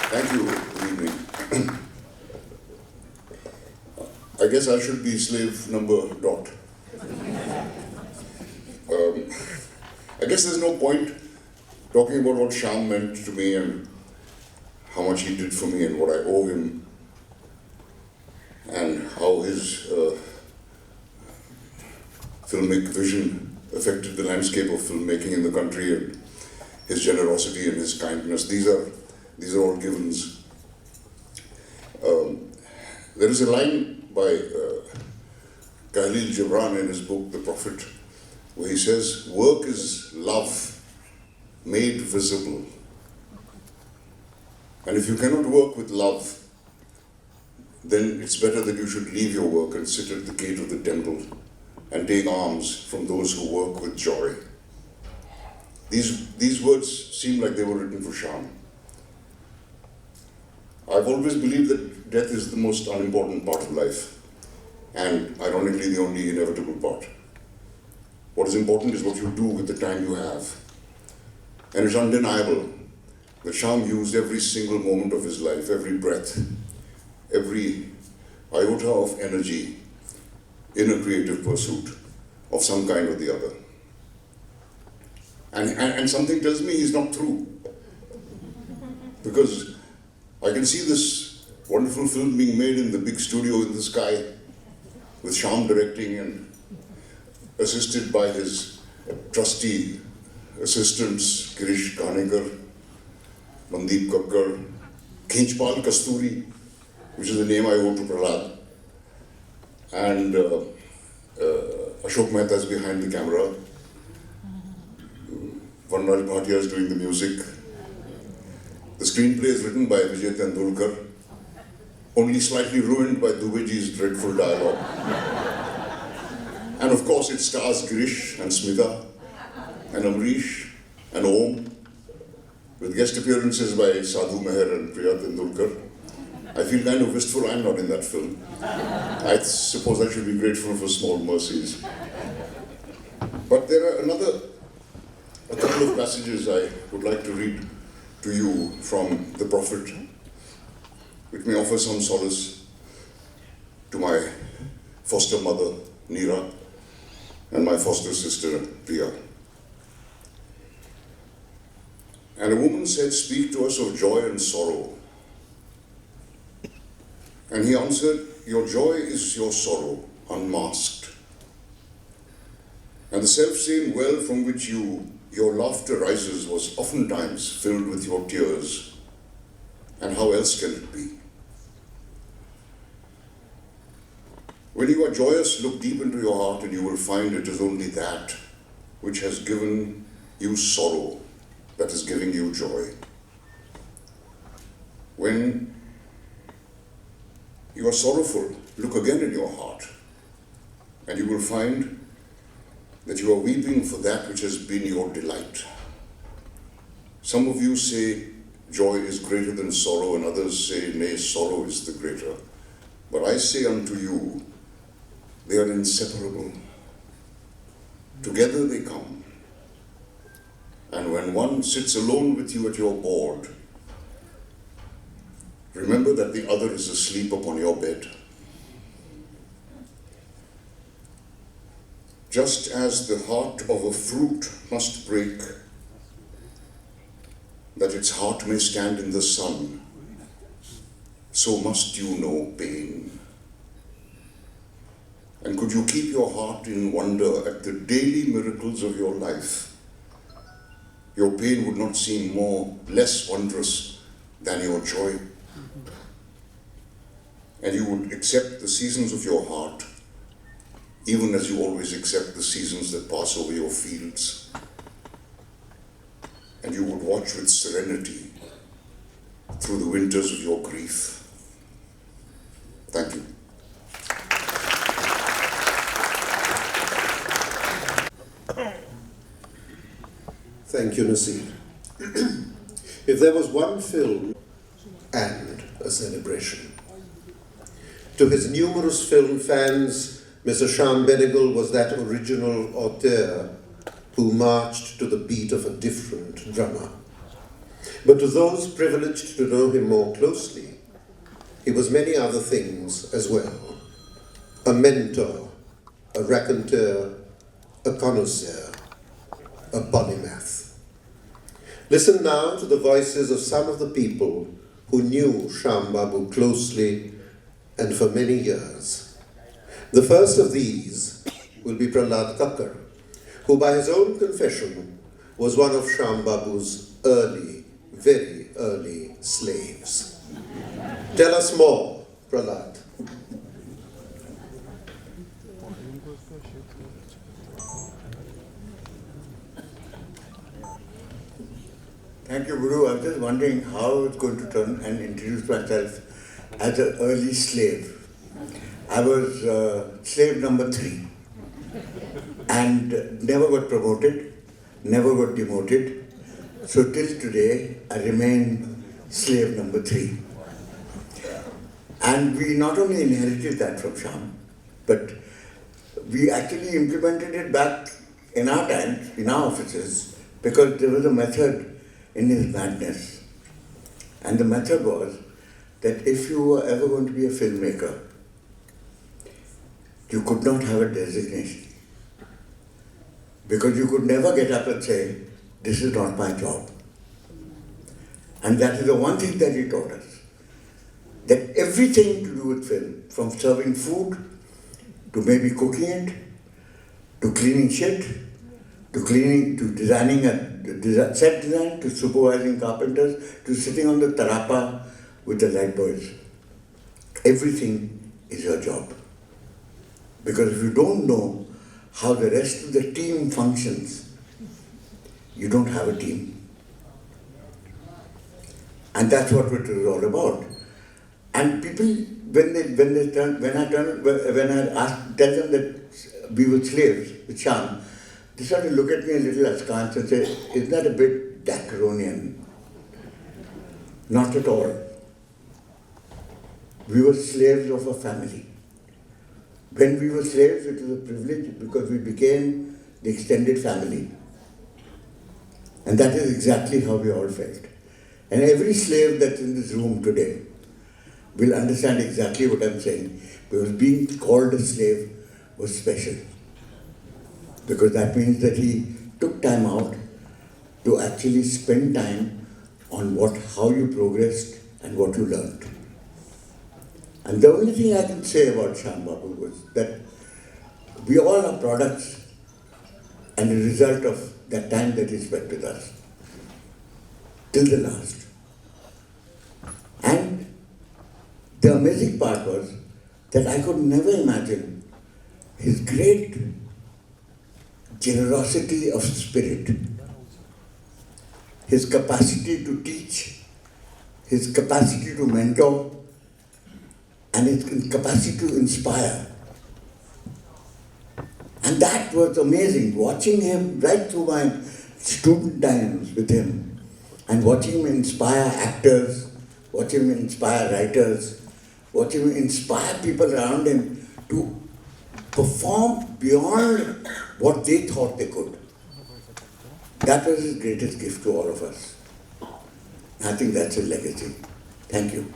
Thank you. Good evening. I guess I should be slave number dot. I guess there's no point talking about what Sham meant to me and how much he did for me and what I owe him and how his filmic vision affected the landscape of filmmaking in the country and his generosity and his kindness. These are all givens. There is a line by Khalil Gibran in his book, The Prophet, where he says, work is love made visible. And if you cannot work with love, then it's better that you should leave your work and sit at the gate of the temple and take alms from those who work with joy. These words seem like they were written for Sham. I've always believed that death is the most unimportant part of life, and ironically the only inevitable part. What is important is what you do with the time you have. And it's undeniable that Sham used every single moment of his life, every breath, every iota of energy in a creative pursuit of some kind or the other. And something tells me he's not through. Because I can see this wonderful film being made in the big studio in the sky, with Sham directing and assisted by his trusty assistants, Girish Kanekar, Mandeep Kakkar, Khinchpal Kasturi, which is the name I owe to Prahlad, and Ashok Mehta is behind the camera, Vanraj Bhatia is doing the music. The screenplay is written by Vijay Tendulkar, only slightly ruined by Dubeji's dreadful dialogue. And of course it stars Girish and Smita and Amrish and Om, with guest appearances by Sadhu Meher and Priya Tendulkar. I feel kind of wistful I'm not in that film. I suppose I should be grateful for small mercies. But there are a couple of passages I would like to read to you from The Prophet, which may offer some solace to my foster mother, Neera, and my foster sister, Priya. And a woman said, "Speak to us of joy and sorrow." And he answered, "Your joy is your sorrow, unmasked. And the self-same well from which your laughter rises was oftentimes filled with your tears. And how else can it be? When you are joyous, look deep into your heart and you will find it is only that which has given you sorrow that is giving you joy. When you are sorrowful, look again in your heart and you will find that you are weeping for that which has been your delight. Some of you say joy is greater than sorrow, and others say, nay, sorrow is the greater. But I say unto you, they are inseparable. Together they come. And when one sits alone with you at your board, remember that the other is asleep upon your bed. Just as the heart of a fruit must break, that its heart may stand in the sun, so must you know pain. And could you keep your heart in wonder at the daily miracles of your life, your pain would not seem less wondrous than your joy. And you would accept the seasons of your heart, even as you always accept the seasons that pass over your fields. And you would watch with serenity through the winters of your grief. Thank you. Thank you, Naseer. If there was one film and a celebration, to his numerous film fans, Mr. Shyam Benegal was that original auteur who marched to the beat of a different drummer. But to those privileged to know him more closely, he was many other things as well. A mentor, a raconteur, a connoisseur, a polymath. Listen now to the voices of some of the people who knew Shyam Babu closely and for many years. The first of these will be Prahlad Kakkar, who by his own confession was one of Shyam Babu's early, very early slaves. Tell us more, Prahlad. Thank you, Guru. I was just wondering how I was going to turn and introduce myself as an early slave. I was slave number 3 and never got promoted, never got demoted. So till today, I remain slave number 3. And we not only inherited that from Sham, but we actually implemented it back in our times, in our offices, because there was a method in his madness. And the method was that if you were ever going to be a filmmaker, you could not have a designation. Because you could never get up and say, this is not my job. And that is the one thing that he taught us. That everything to do with film, from serving food, to maybe cooking it, to cleaning shit, to designing a set design, to supervising carpenters, to sitting on the tarapa with the light boys. Everything is your job. Because if you don't know how the rest of the team functions, you don't have a team. And that's what it was all about. And people, when I tell them that we were slaves with Sham, they sort of look at me a little askance and say, isn't that a bit Dacaronian? Not at all. We were slaves of a family. When we were slaves, it was a privilege because we became the extended family. And that is exactly how we all felt. And every slave that's in this room today will understand exactly what I'm saying, because being called a slave was special. Because that means that he took time out to actually spend time on how you progressed and what you learned. And the only thing I can say about Shyam Babu was that we all are products and a result of that time that he spent with us, till the last. And the amazing part was that I could never imagine his great generosity of spirit, his capacity to teach, his capacity to mentor, and his capacity to inspire. And that was amazing, watching him right through my student times with him, and watching him inspire actors, watching him inspire writers, watching him inspire people around him to perform beyond what they thought they could. That was his greatest gift to all of us. I think that's his legacy. Thank you.